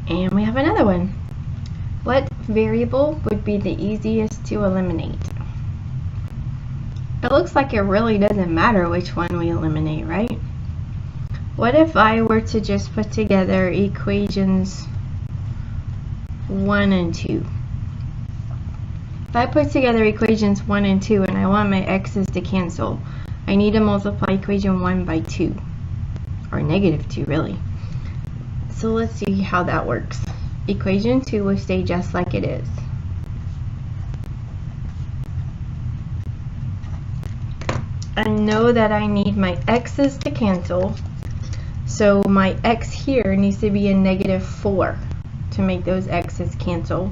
And we have another one. What variable would be the easiest to eliminate? It looks like it really doesn't matter which one we eliminate, right? What if I were to just put together equations 1 and 2? If I put together equations 1 and 2 and I want my x's to cancel, I need to multiply equation 1 by 2, or negative 2 really. So let's see how that works. Equation 2 will stay just like it is. I know that I need my x's to cancel, so my x here needs to be a negative 4 to make those x's cancel.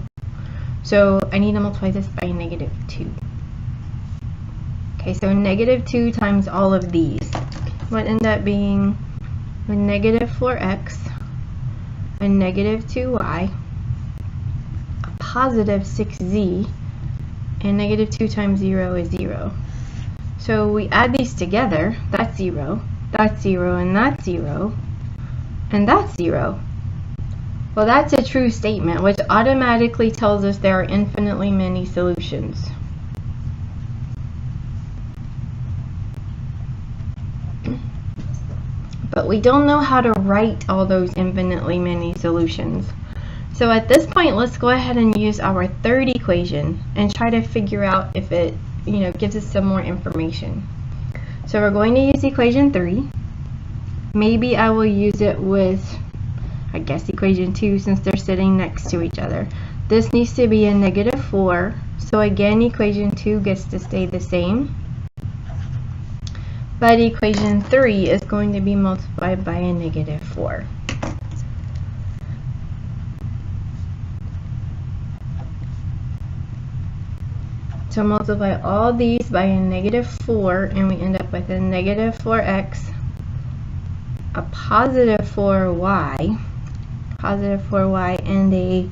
So I need to multiply this by negative 2. Okay, so negative 2 times all of these would end up being a negative 4x, a negative 2y, a positive 6z, and negative 2 times 0 is 0. So we add these together, that's 0, that's 0, and that's 0, and that's 0. Well, that's a true statement, which automatically tells us there are infinitely many solutions. But we don't know how to write all those infinitely many solutions. So at this point, let's go ahead and use our third equation and try to figure out if it gives us some more information. So we're going to use equation 3. Maybe I will use it with, I guess, equation 2 since they're sitting next to each other. This needs to be a negative 4. So again, equation 2 gets to stay the same. But equation 3 is going to be multiplied by a negative 4. So multiply all these by a negative 4, and we end up with a negative 4x, a positive 4y, and a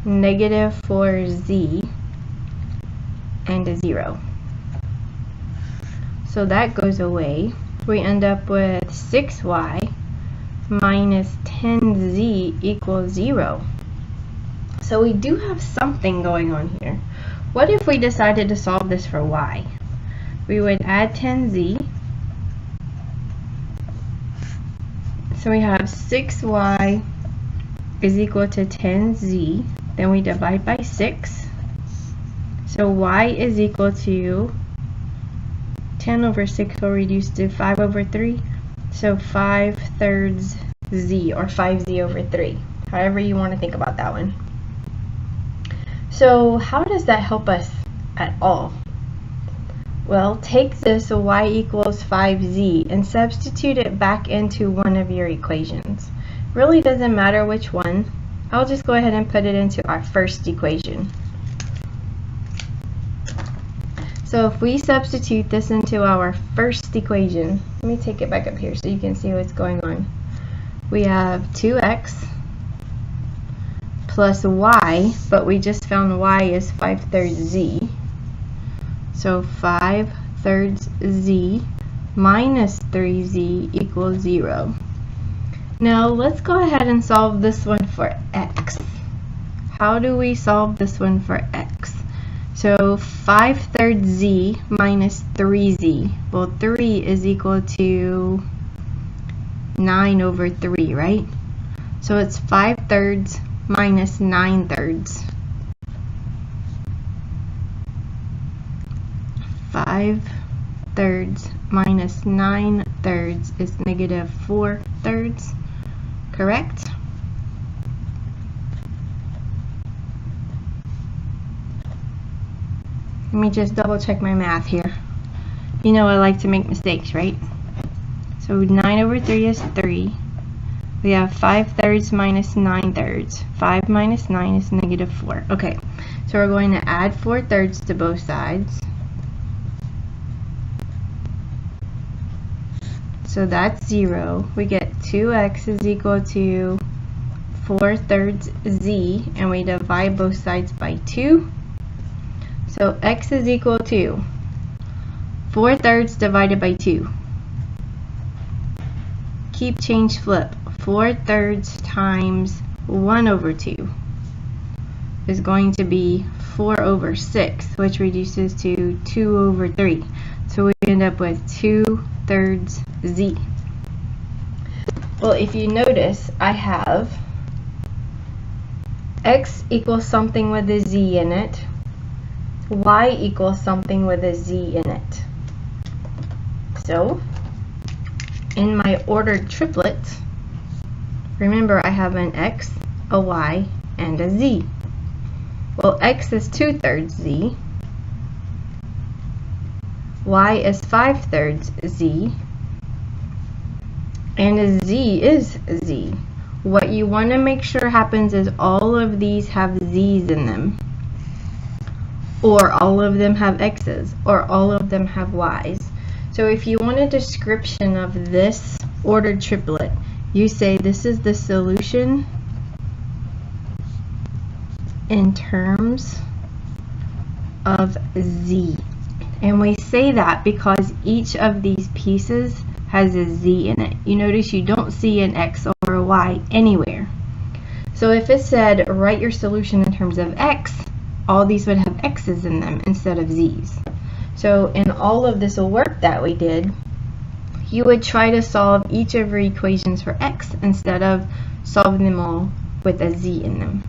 negative 4z, and a 0. So that goes away. We end up with 6y minus 10z equals 0. So we do have something going on here. What if we decided to solve this for y? We would add 10z. So we have 6y is equal to 10z. Then we divide by 6. So y is equal to 10 over 6 will reduce to 5 over 3. So 5/3 z, or 5z over 3. However you want to think about that one. So how does that help us at all? Well, take this y equals 5z and substitute it back into one of your equations. Really doesn't matter which one. I'll just go ahead and put it into our first equation. So if we substitute this into our first equation, let me take it back up here so you can see what's going on. We have 2x plus y, but we just found y is 5/3 z. So 5/3 z minus 3z equals 0. Now let's go ahead and solve this one for x. How do we solve this one for x? So 5/3 z minus 3z. Well, 3 is equal to 9 over 3, right? So it's 5/3 minus 9/3. 5/3 minus 9/3 is negative 4/3, correct? Let me just double check my math here. You know I like to make mistakes, right? So 9 over 3 is 3. We have 5/3 minus 9/3. 5 minus 9 is negative 4. Okay, so we're going to add 4/3 to both sides. So that's 0. We get 2x is equal to 4/3 z, and we divide both sides by 2. So x is equal to 4/3 divided by 2. Keep change flip. 4/3 times 1 over 2 is going to be 4 over 6, which reduces to 2 over 3. So we end up with 2/3 z. Well, if you notice, I have x equals something with a z in it, y equals something with a z in it. So, in my ordered triplet, remember I have an x, a y, and a z. Well, x is 2/3 z, y is 5/3 z, and a z is z. What you want to make sure happens is all of these have z's in them, or all of them have x's, or all of them have y's. So if you want a description of this ordered triplet, you say this is the solution in terms of z. And we say that because each of these pieces has a z in it. You notice you don't see an x or a y anywhere. So if it said write your solution in terms of x, all these would have x's in them instead of z's. So in all of this work that we did, you would try to solve each of your equations for x instead of solving them all with a z in them.